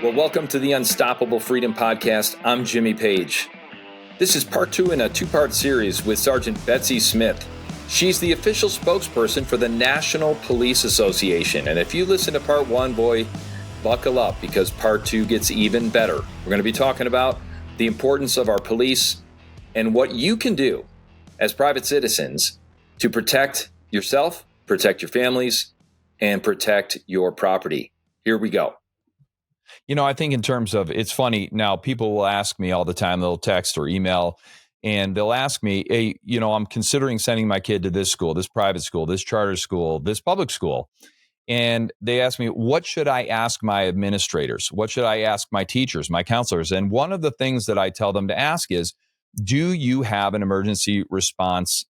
Well, welcome to the Unstoppable Freedom Podcast. I'm Jimmy Page. This is part 2 in a 2-part series with Sergeant Betsy Smith. She's the official spokesperson for the National Police Association. And if you listen to part 1, boy, buckle up because part 2 gets even better. We're going to be talking about the importance of our police and what you can do as private citizens to protect yourself, protect your families, and protect your property. Here we go. You know, I think in terms of, it's funny now, people will ask me all the time, they'll text or email, and they'll ask me, hey, you know, I'm considering sending my kid to this school, this private school, this charter school, this public school. And they ask me, what should I ask my administrators? What should I ask my teachers, my counselors? And one of the things that I tell them to ask is, do you have an emergency response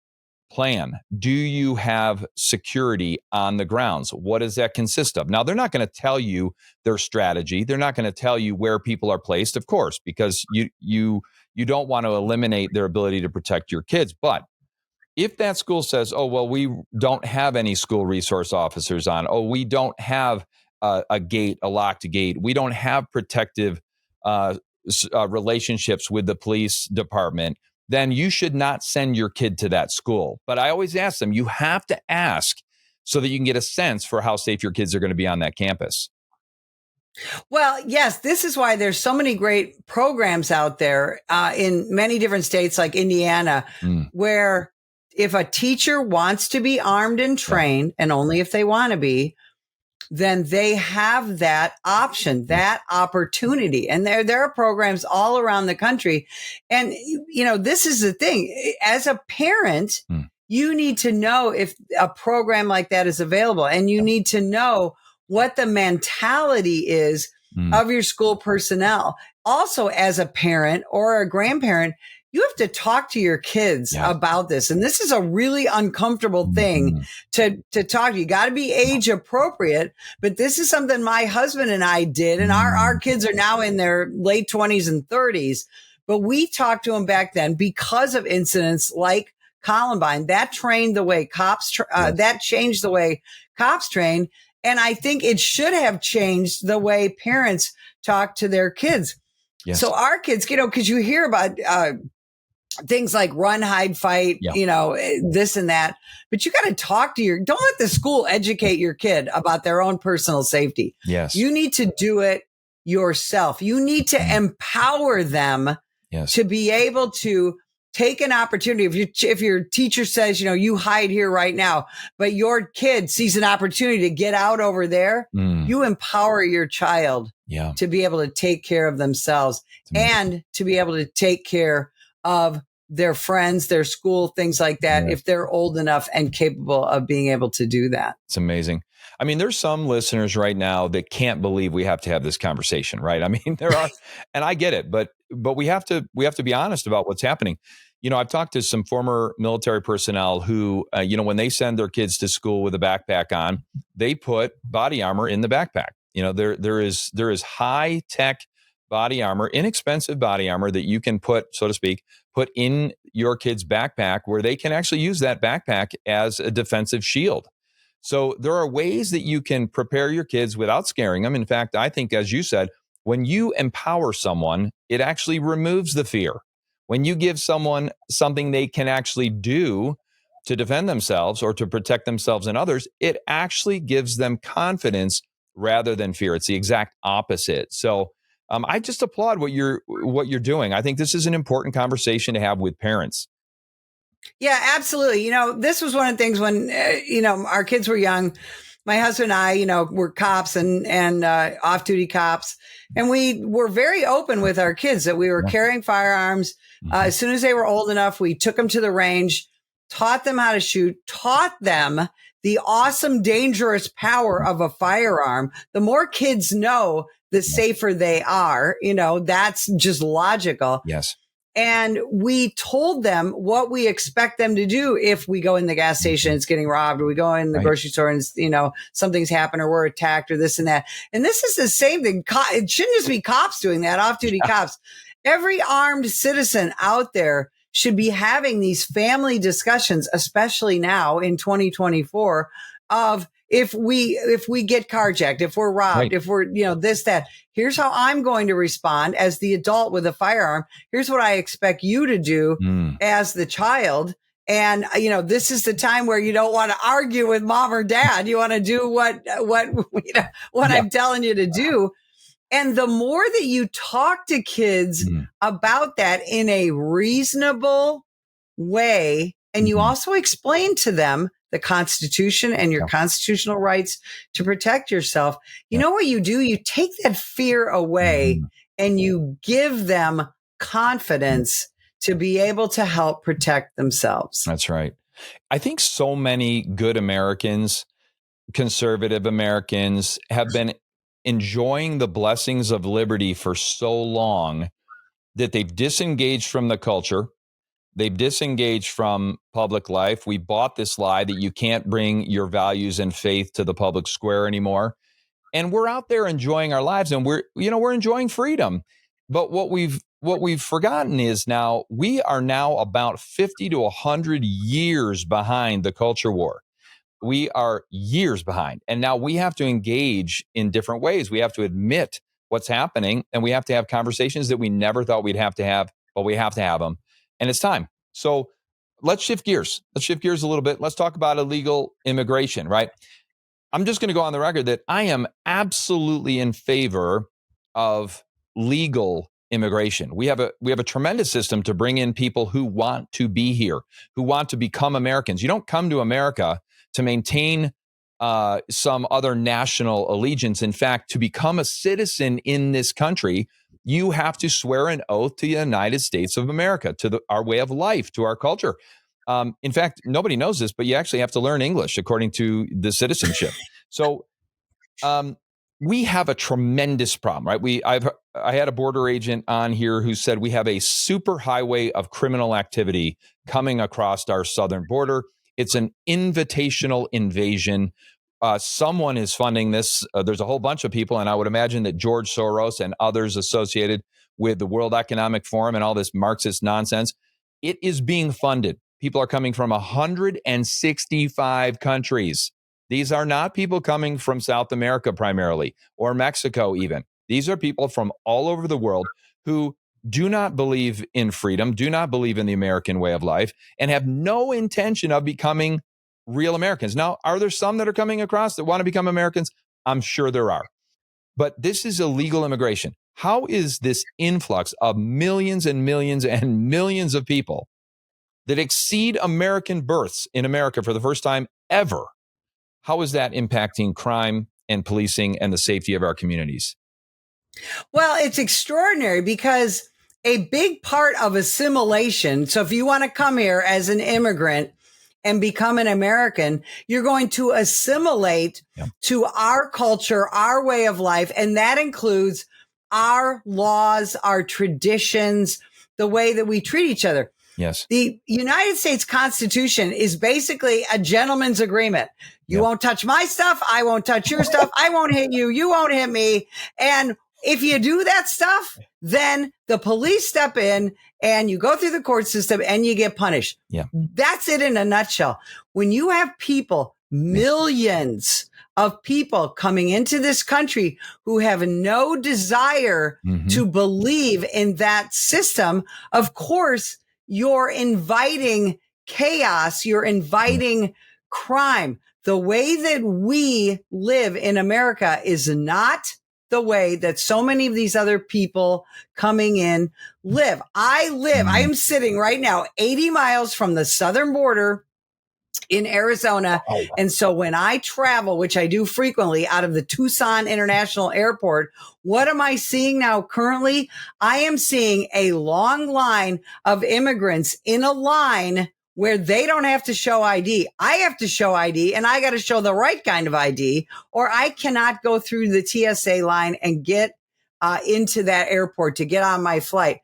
plan? Do you have security on the grounds? What does that consist of? Now, they're not going to tell you their strategy. They're not going to tell you where people are placed, of course, because you don't want to eliminate their ability to protect your kids. But if that school says, oh, well, we don't have any school resource officers on, oh, we don't have a locked gate, we don't have protective relationships with the police department, then you should not send your kid to that school. But I always ask them, you have to ask so that you can get a sense for how safe your kids are going to be on that campus. Well, yes, this is why there's so many great programs out there in many different states like Indiana, where if a teacher wants to be armed and trained, and only if they want to be, then they have that option, that opportunity. And there are programs all around the country. And, you know, this is the thing. As a parent, you need to know if a program like that is available, and you need to know what the mentality is of your school personnel. Also, as a parent or a grandparent, you have to talk to your kids about this. And this is a really uncomfortable thing to talk to. You got to be age appropriate, but this is something my husband and I did. And our kids are now in their late 20s and 30s, but we talked to them back then because of incidents like Columbine. That trained the way cops, that changed the way cops train. And I think it should have changed the way parents talk to their kids. Yes. So our kids, you know, because you hear about things like run, hide, fight, you know, this and that. But you got to talk to don't let the school educate your kid about their own personal safety. Yes. You need to do it yourself. You need to empower them to be able to take an opportunity. If your teacher says, you know, you hide here right now, but your kid sees an opportunity to get out over there, you empower your child to be able to take care of themselves and to be able to take care of their friends, their school, things like that, if they're old enough and capable of being able to do that. It's amazing. I mean, there's some listeners right now that can't believe we have to have this conversation, right? I mean, there are, and I get it, but we have to be honest about what's happening. You know, I've talked to some former military personnel who, you know, when they send their kids to school with a backpack on, they put body armor in the backpack. You know, there is high tech body armor, inexpensive body armor that you can put, so to speak, put in your kid's backpack where they can actually use that backpack as a defensive shield. So there are ways that you can prepare your kids without scaring them. In fact, I think, as you said, when you empower someone, it actually removes the fear. When you give someone something they can actually do to defend themselves or to protect themselves and others, it actually gives them confidence rather than fear. It's the exact opposite. So I just applaud what you're doing. I think this is an important conversation to have with parents. Yeah, absolutely. You know, this was one of the things when, you know, our kids were young. My husband and I, you know, were cops and off-duty cops. And we were very open with our kids that we were carrying firearms. As soon as they were old enough, we took them to the range, taught them how to shoot, taught them the awesome, dangerous power of a firearm. The more kids know, the safer they are. You know, that's just logical. Yes. And we told them what we expect them to do if we go in the gas station, it's getting robbed, or we go in the grocery store and, you know, something's happened or we're attacked or this and that. And this is the same thing. It shouldn't just be cops doing that, off-duty cops. Every armed citizen out there should be having these family discussions, especially now in 2024, of if we get carjacked, if we're robbed, Right. if we're, this, that, here's how I'm going to respond as the adult with a firearm. Here's what I expect you to do as the child. And, this is the time where you don't want to argue with mom or dad. You want to do what I'm telling you to do. And the more that you talk to kids about that in a reasonable way, and you also explain to them the Constitution and your constitutional rights to protect yourself, you know what you do? You take that fear away and you give them confidence to be able to help protect themselves. That's right. I think so many good Americans, conservative Americans, have been enjoying the blessings of liberty for so long that they've disengaged from the culture. They've disengaged from public life. We bought this lie that you can't bring your values and faith to the public square anymore. And we're out there enjoying our lives, and we're enjoying freedom. But what we've forgotten is now we are now about 50 to 100 years behind the culture war. We are years behind. And now we have to engage in different ways. We have to admit what's happening, and we have to have conversations that we never thought we'd have to have, but we have to have them. And it's time. So let's shift gears. Let's shift gears a little bit. Let's talk about illegal immigration, right? I'm just going to go on the record that I am absolutely in favor of legal immigration. We have a tremendous system to bring in people who want to be here, who want to become Americans. You don't come to America to maintain some other national allegiance. In fact, to become a citizen in this country, you have to swear an oath to the United States of America, to our way of life, to our culture. In fact, nobody knows this, but you actually have to learn English according to the citizenship. So we have a tremendous problem, right? I had a border agent on here who said we have a super highway of criminal activity coming across our southern border. It's an invitational invasion. Someone is funding this. There's a whole bunch of people, and I would imagine that George Soros and others associated with the World Economic Forum and all this Marxist nonsense, it is being funded. People are coming from 165 countries. These are not people coming from South America primarily, or Mexico even. These are people from all over the world who do not believe in freedom, do not believe in the American way of life, and have no intention of becoming real Americans. Now, are there some that are coming across that want to become Americans? I'm sure there are. But this is illegal immigration. How is this influx of millions and millions and millions of people that exceed American births in America for the first time ever, how is that impacting crime and policing and the safety of our communities? Well, it's extraordinary because a big part of assimilation, so if you want to come here as an immigrant and become an American, you're going to assimilate to our culture, our way of life, and that includes our laws, our traditions, the way that we treat each other. Yes. The United States Constitution is basically a gentleman's agreement. You won't touch my stuff. I won't touch your stuff. I won't hit you. You won't hit me. And if you do that stuff, then the police step in and you go through the court system and you get punished. Yeah. That's it in a nutshell. When you have people, millions of people coming into this country who have no desire to believe in that system, of course, you're inviting chaos. You're inviting crime. The way that we live in America is not the way that so many of these other people coming in live. I am sitting right now 80 miles from the southern border in Arizona. Oh, wow. And so when I travel, which I do frequently out of the Tucson International Airport, what am I seeing now currently? I am seeing a long line of immigrants in a line where they don't have to show ID. I have to show ID, and I got to show the right kind of ID, or I cannot go through the TSA line and get into that airport to get on my flight.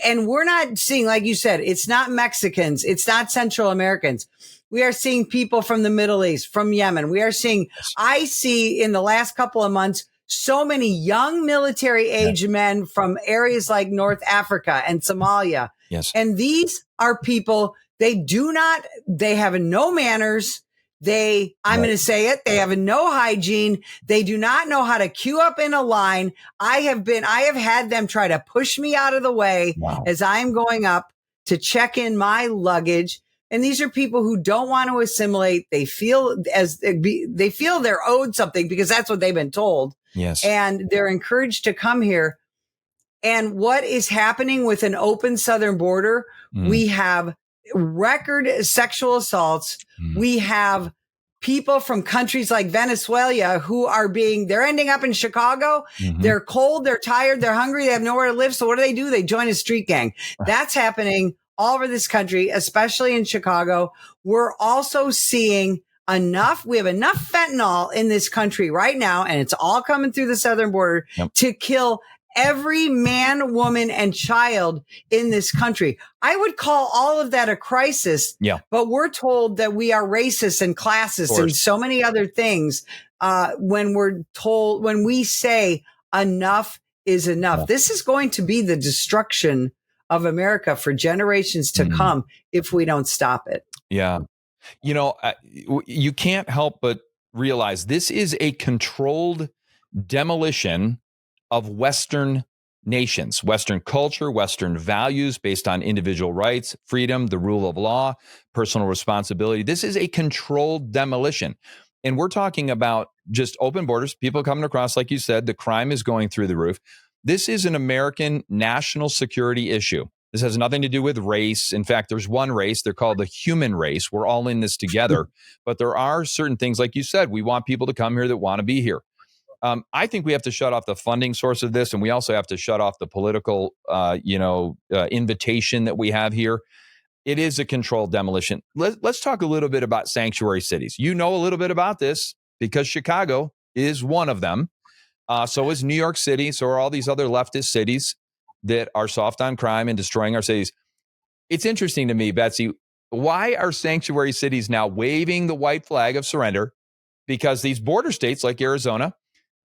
And we're not seeing, like you said, it's not Mexicans. It's not Central Americans. We are seeing people from the Middle East, from Yemen. I see in the last couple of months, so many young military age men from areas like North Africa and Somalia. Yes. And these are people, they have no manners. I'm going to say it. They have no hygiene. They do not know how to queue up in a line. I have had them try to push me out of the way as I'm going up to check in my luggage. And these are people who don't want to assimilate. They feel they're owed something because that's what they've been told. Yes. And they're encouraged to come here. And what is happening with an open southern border? We have record sexual assaults. We have people from countries like Venezuela who they're ending up in Chicago. They're cold, they're tired, they're hungry, they have nowhere to live. So what do? They join a street gang. That's happening all over this country, especially in Chicago. We're also seeing we have enough fentanyl in this country right now, and it's all coming through the southern border to kill every man, woman, and child in this country. I would call all of that a crisis, but we're told that we are racist and classist and so many other things when we say enough is enough. This is going to be the destruction of America for generations to come if we don't stop it. Yeah. You can't help but realize this is a controlled demolition of Western nations, Western culture, Western values based on individual rights, freedom, the rule of law, personal responsibility. This is a controlled demolition. And we're talking about just open borders, people coming across, like you said, the crime is going through the roof. This is an American national security issue. This has nothing to do with race. In fact, there's one race. They're called the human race. We're all in this together. But there are certain things, like you said, we want people to come here that want to be here. I think we have to shut off the funding source of this, and we also have to shut off the political, invitation that we have here. It is a controlled demolition. Let's talk a little bit about sanctuary cities. You know a little bit about this because Chicago is one of them. So is New York City. So are all these other leftist cities that are soft on crime and destroying our cities. It's interesting to me, Betsy, why are sanctuary cities now waving the white flag of surrender? Because these border states like Arizona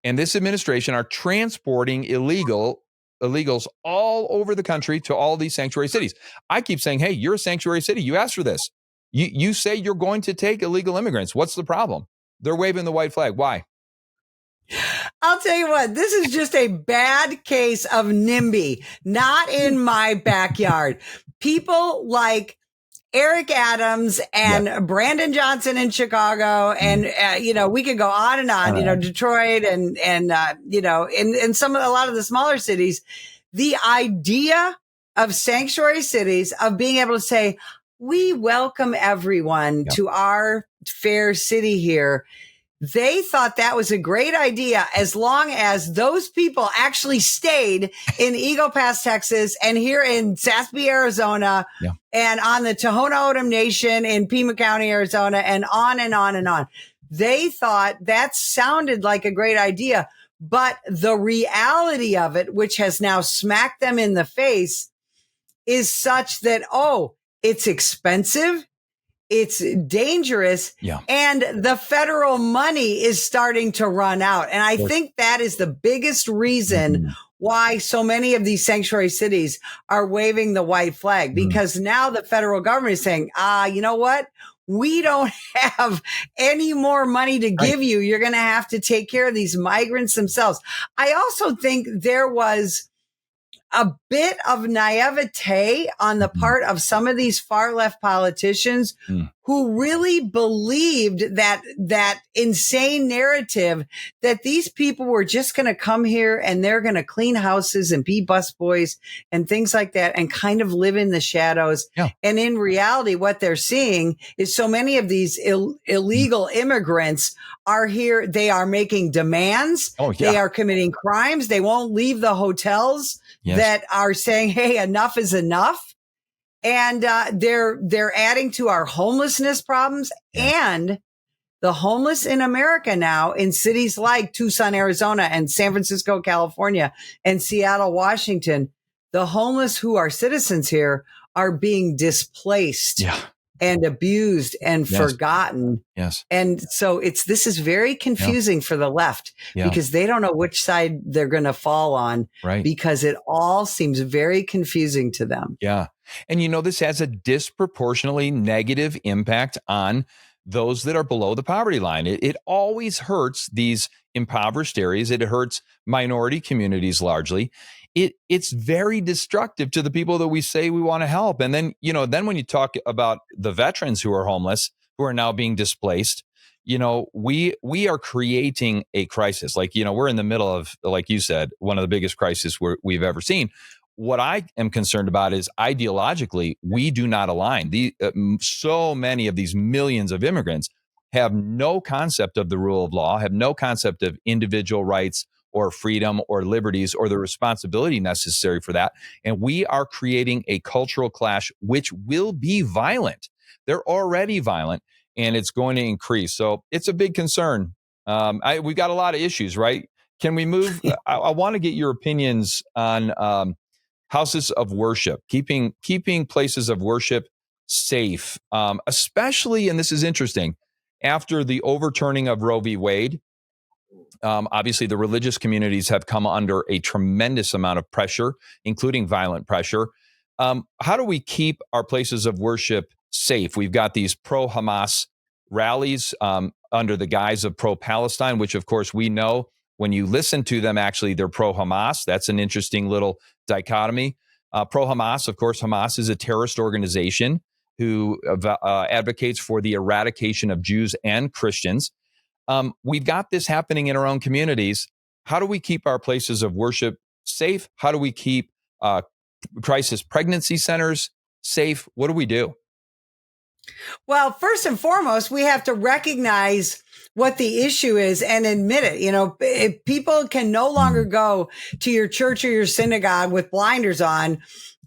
and this administration are transporting illegals all over the country to all these sanctuary cities. I keep saying, hey, you're a sanctuary city. You asked for this. You say you're going to take illegal immigrants. What's the problem? They're waving the white flag. Why? I'll tell you what, this is just a bad case of NIMBY, not in my backyard. People like Eric Adams and Brandon Johnson in Chicago. And, we could go on and on, Detroit and a lot of the smaller cities. The idea of sanctuary cities, of being able to say, we welcome everyone to our fair city here. They thought that was a great idea as long as those people actually stayed in Eagle Pass, Texas, and here in Sassby, Arizona, and on the Tohono O'odham Nation in Pima County, Arizona, and on and on and on. They thought that sounded like a great idea, but the reality of it, which has now smacked them in the face, is such that, it's expensive. It's dangerous, and the federal money is starting to run out. And I think that is the biggest reason why so many of these sanctuary cities are waving the white flag, because now the federal government is saying, you know what? We don't have any more money to give you. You're going to have to take care of these migrants themselves. I also think there was a bit of naivete on the part of some of these far left politicians who really believed that insane narrative that these people were just going to come here and they're going to clean houses and be busboys and things like that and kind of live in the shadows. And in reality, what they're seeing is so many of these illegal immigrants are here. They are making demands. They are committing crimes. They won't leave the hotels that are saying, hey, enough is enough. And they're adding to our homelessness problems. And the homeless in America now in cities like Tucson, Arizona, and San Francisco, California, and Seattle, Washington, the homeless who are citizens here are being displaced and abused and forgotten. And so this is very confusing for the left because they don't know which side they're going to fall on because it all seems very confusing to them. And this has a disproportionately negative impact on those that are below the poverty line. It always hurts these impoverished areas. It hurts minority communities largely. It's very destructive to the people that we say we want to help. And then, then when you talk about the veterans who are homeless, who are now being displaced, we are creating a crisis. Like, we're in the middle of, like you said, one of the biggest crises we've ever seen. What I am concerned about is ideologically, we do not align. So many of these millions of immigrants have no concept of the rule of law, have no concept of individual rights or freedom or liberties or the responsibility necessary for that. And we are creating a cultural clash, which will be violent. They're already violent, and it's going to increase. So it's a big concern. We've got a lot of issues, right? Can we move? I want to get your opinions on houses of worship, keeping places of worship safe, especially, and this is interesting, after the overturning of Roe v. Wade. Obviously, the religious communities have come under a tremendous amount of pressure, including violent pressure. How do we keep our places of worship safe? We've got these pro-Hamas rallies under the guise of pro-Palestine, which, of course, we know when you listen to them, actually, they're pro-Hamas. That's an interesting little dichotomy. Pro-Hamas, of course, Hamas is a terrorist organization who advocates for the eradication of Jews and Christians. We've got this happening in our own communities. How do we keep our places of worship safe? How do we keep crisis pregnancy centers safe? What do we do? Well, first and foremost, we have to recognize what the issue is and admit it. If people can no longer go to your church or your synagogue with blinders on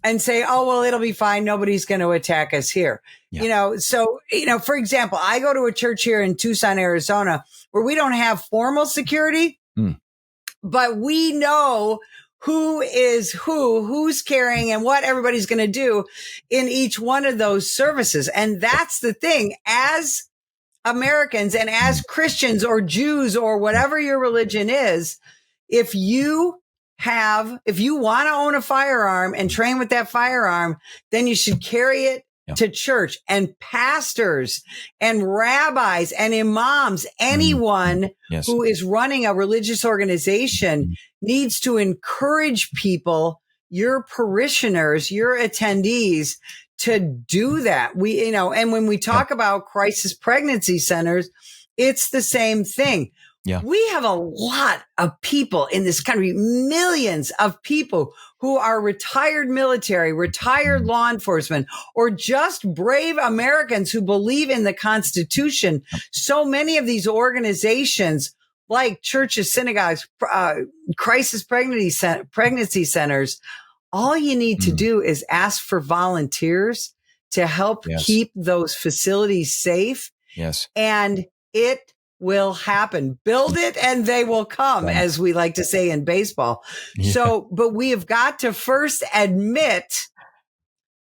and say, oh, well, it'll be fine. Nobody's going to attack us here. Yeah. For example, I go to a church here in Tucson, Arizona, where we don't have formal security, but we know who is who's carrying and what everybody's going to do in each one of those services. And that's the thing. As Americans and as Christians or Jews or whatever your religion is, if you want to own a firearm and train with that firearm, then you should carry it to church. And pastors and rabbis and imams, anyone who is running a religious organization needs to encourage people, your parishioners, your attendees, to do that. And when we talk about crisis pregnancy centers, it's the same thing. Yeah. We have a lot of people in this country, millions of people who are retired military, retired law enforcement, or just brave Americans who believe in the Constitution. So many of these organizations, like churches, synagogues, crisis pregnancy centers, all you need to do is ask for volunteers to help keep those facilities safe. Yes. And it will happen. Build it and they will come, as we like to say in baseball. Yeah. So, but we have got to first admit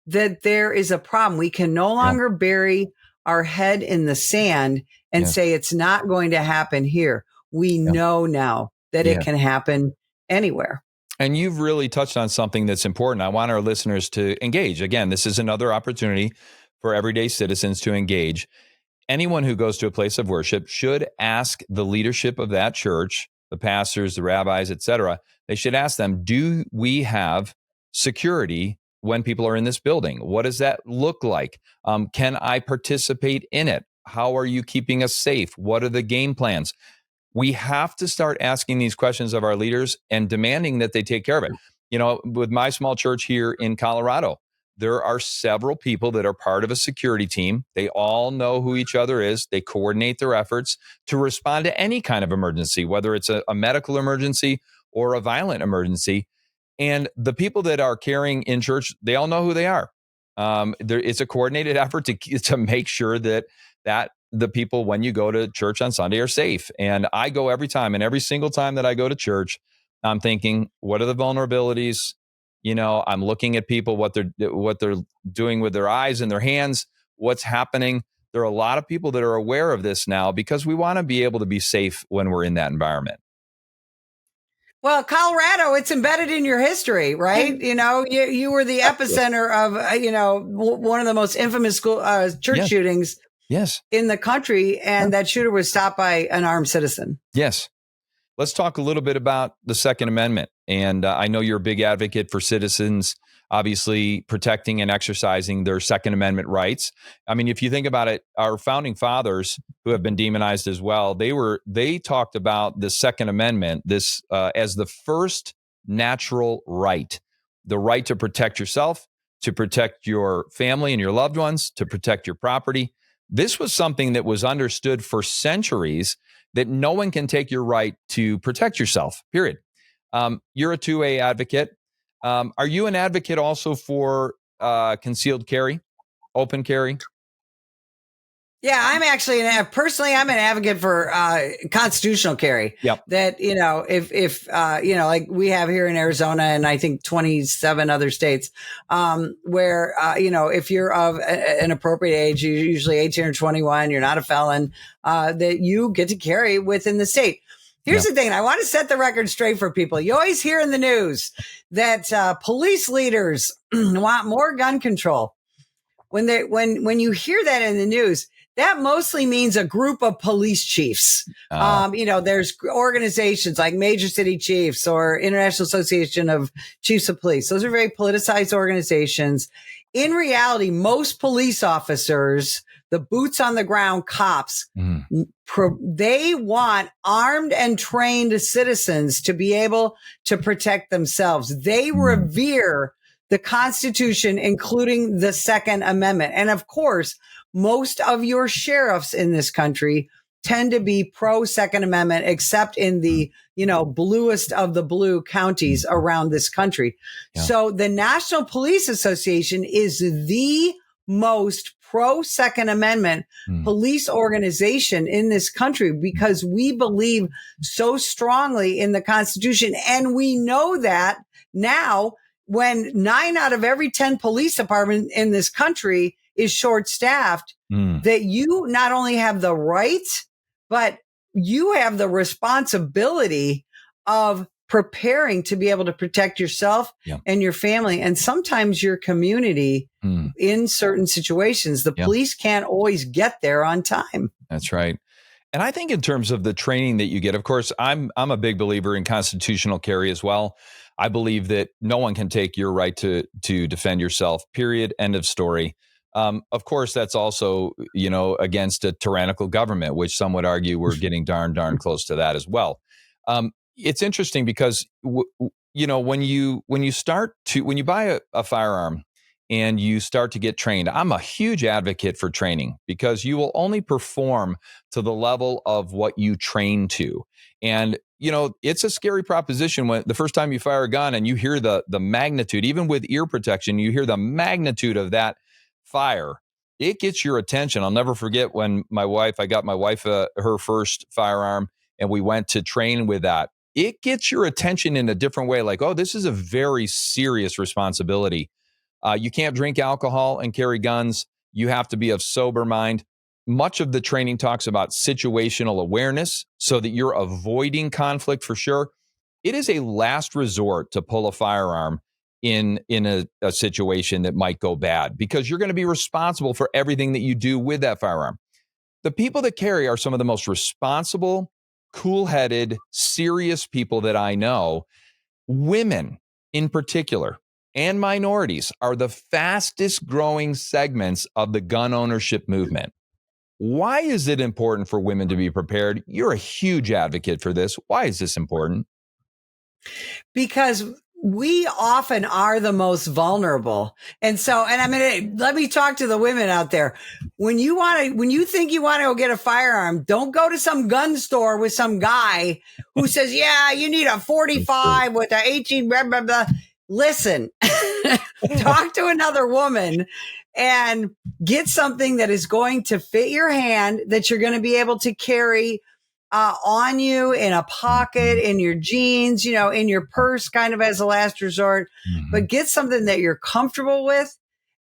that there is a problem. We can no longer bury our head in the sand and say it's not going to happen here. We know now that it can happen anywhere. And you've really touched on something that's important. I want our listeners to engage. Again, this is another opportunity for everyday citizens to engage. Anyone who goes to a place of worship should ask the leadership of that church, the pastors, the rabbis, etc. They should ask them, do we have security when people are in this building? What does that look like? Can I participate in it? How are you keeping us safe? What are the game plans? We have to start asking these questions of our leaders and demanding that they take care of it. With my small church here in Colorado, there are several people that are part of a security team. They all know who each other is. They coordinate their efforts to respond to any kind of emergency, whether it's a medical emergency or a violent emergency. And the people that are carrying in church, they all know who they are. It's a coordinated effort to make sure that the people, when you go to church on Sunday, are safe. And I go every time, and every single time that I go to church, I'm thinking, what are the vulnerabilities? I'm looking at people, what they're doing with their eyes and their hands, what's happening. There are a lot of people that are aware of this now because we want to be able to be safe when we're in that environment. Well, Colorado, it's embedded in your history, right? You were the epicenter of, one of the most infamous church shootings Yes. in the country. And that shooter was stopped by an armed citizen. Yes. Let's talk a little bit about the Second Amendment. And I know you're a big advocate for citizens, obviously protecting and exercising their Second Amendment rights. I mean, if you think about it, our founding fathers, who have been demonized as well, they talked about the Second Amendment as the first natural right, the right to protect yourself, to protect your family and your loved ones, to protect your property. This was something that was understood for centuries, that no one can take your right to protect yourself, period. You're a 2A advocate. Are you an advocate also for concealed carry, open carry? Yeah, I'm actually personally, I'm an advocate for constitutional carry. Yep. That, if like we have here in Arizona and I think 27 other states, where, if you're of an appropriate age, you're usually 18 or 21, you're not a felon, that you get to carry within the state. Here's the thing. I want to set the record straight for people. You always hear in the news that police leaders want more gun control. When you hear that in the news, that mostly means a group of police chiefs. There's organizations like Major City Chiefs or International Association of Chiefs of Police. Those are very politicized organizations. In reality, most police officers, the boots on the ground cops, they want armed and trained citizens to be able to protect themselves. They revere the Constitution, including the Second Amendment. And of course, most of your sheriffs in this country tend to be pro Second Amendment, except in the, bluest of the blue counties around this country. Yeah. So the National Police Association is the most pro Second Amendment police organization in this country, because we believe so strongly in the Constitution. And we know that now, when 9 out of every 10 police departments in this country is short-staffed, that you not only have the right, but you have the responsibility of preparing to be able to protect yourself and your family, and sometimes your community in certain situations. The police can't always get there on time. That's right. And I think in terms of the training that you get, of course, I'm a big believer in constitutional carry as well. I believe that no one can take your right to defend yourself, period, end of story. Of course, that's also, against a tyrannical government, which some would argue we're getting darn close to that as well. It's interesting because, when you buy a firearm and you start to get trained, I'm a huge advocate for training, because you will only perform to the level of what you train to. And, it's a scary proposition when the first time you fire a gun and you hear the magnitude, even with ear protection, you hear the magnitude of that fire. It gets your attention. I'll never forget when I got my wife her first firearm, and we went to train with that. It gets your attention in a different way. Like, oh, this is a very serious responsibility. You can't drink alcohol and carry guns. You have to be of sober mind. Much of the training talks about situational awareness so that you're avoiding conflict for sure. It is a last resort to pull a firearm in a situation that might go bad, because you're going to be responsible for everything that you do with that firearm. The people that carry are some of the most responsible, cool-headed, serious people that I know. Women in particular, and minorities, are the fastest growing segments of the gun ownership movement. Why is it important for women to be prepared? You're a huge advocate for this. Why is this important? Because we often are the most vulnerable. And let me talk to the women out there. When you think you want to go get a firearm, don't go to some gun store with some guy who says, yeah, you need a 45 with an 18, blah, blah, blah. Listen, talk to another woman and get something that is going to fit your hand, that you're going to be able to carry on you, in a pocket, in your jeans, in your purse, kind of as a last resort, but get something that you're comfortable with.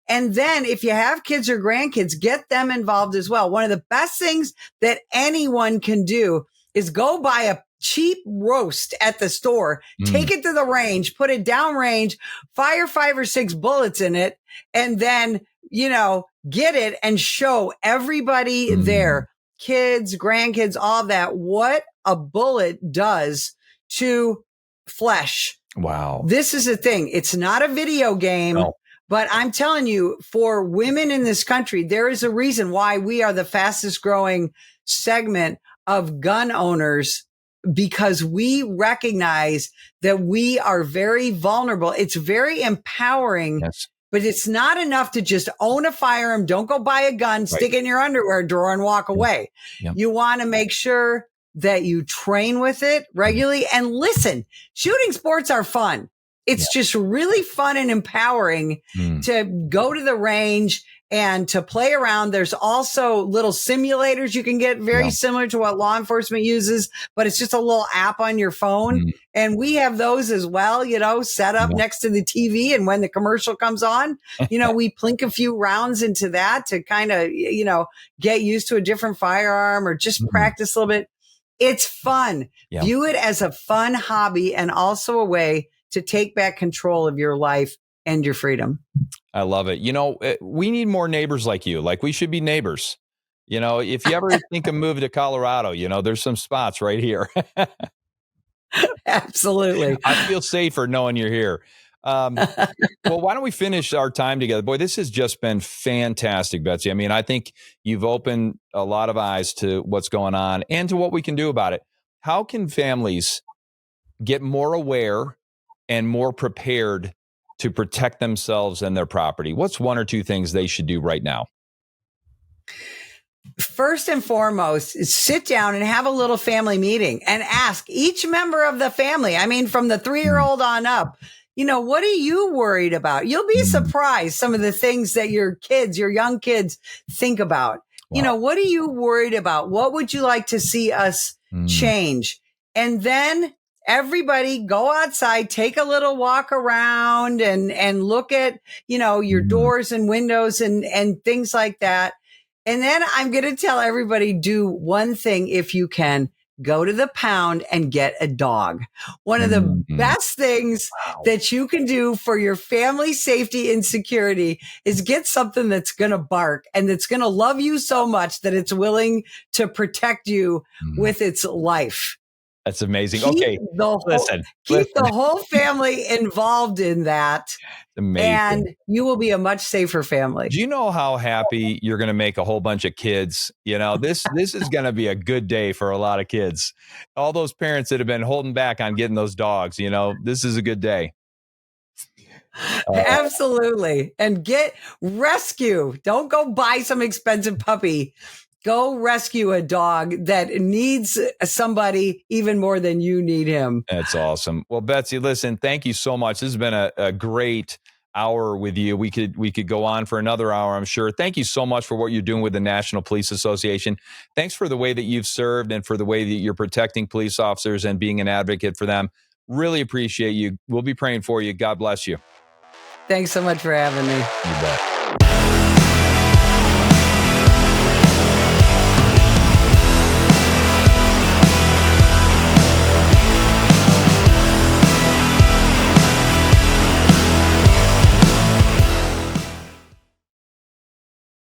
And then if you have kids or grandkids, get them involved as well. One of the best things that anyone can do is go buy a cheap roast at the store, take it to the range, put it down range, fire 5 or 6 bullets in it, and then get it and show everybody there, kids, grandkids, all that, what a bullet does to flesh. Wow. This is the thing. It's not a video game, but I'm telling you, for women in this country, there is a reason why we are the fastest growing segment of gun owners, because we recognize that we are very vulnerable. It's very empowering, but it's not enough to just own a firearm. Don't go buy a gun, stick it in your underwear drawer and walk away. You want to make sure that you train with it regularly. And listen, shooting sports are fun. It's just really fun and empowering to go to the range and to play around. There's also little simulators you can get, very similar to what law enforcement uses, but it's just a little app on your phone. And we have those as well, set up next to the TV. And when the commercial comes on, we plink a few rounds into that to kind of, get used to a different firearm or just practice a little bit. It's fun. View it as a fun hobby and also a way to take back control of your life and your freedom. I love it. We need more neighbors like you. Like, we should be neighbors. If you ever think of moving to Colorado, there's some spots right here. Absolutely. I feel safer knowing you're here. Well, why don't we finish our time together? Boy, this has just been fantastic, Betsy. I mean, I think you've opened a lot of eyes to what's going on and to what we can do about it. How can families get more aware and more prepared to protect themselves and their property? What's one or two things they should do right now? First and foremost, is sit down and have a little family meeting and ask each member of the family. I mean, from the 3-year-old on up, what are you worried about? You'll be surprised some of the things that your young kids think about. Wow. What are you worried about? What would you like to see us change? And then everybody go outside, take a little walk around and look at, your doors and windows and things like that. And then I'm going to tell everybody, do one thing if you can. Go to the pound and get a dog. One of the best things that you can do for your family safety and security is get something that's going to bark and that's going to love you so much that it's willing to protect you with its life. That's amazing. Keep Listen. the whole family involved in that. Amazing. And you will be a much safer family. Do you know how happy you're going to make a whole bunch of kids? This is going to be a good day for a lot of kids. All those parents that have been holding back on getting those dogs, this is a good day. Absolutely. And rescue. Don't go buy some expensive puppy. Go rescue a dog that needs somebody even more than you need him. That's awesome. Well, Betsy, listen, thank you so much. This has been a great hour with you. We could go on for another hour, I'm sure. Thank you so much for what you're doing with the National Police Association. Thanks for the way that you've served and for the way that you're protecting police officers and being an advocate for them. Really appreciate you. We'll be praying for you. God bless you. Thanks so much for having me. You bet.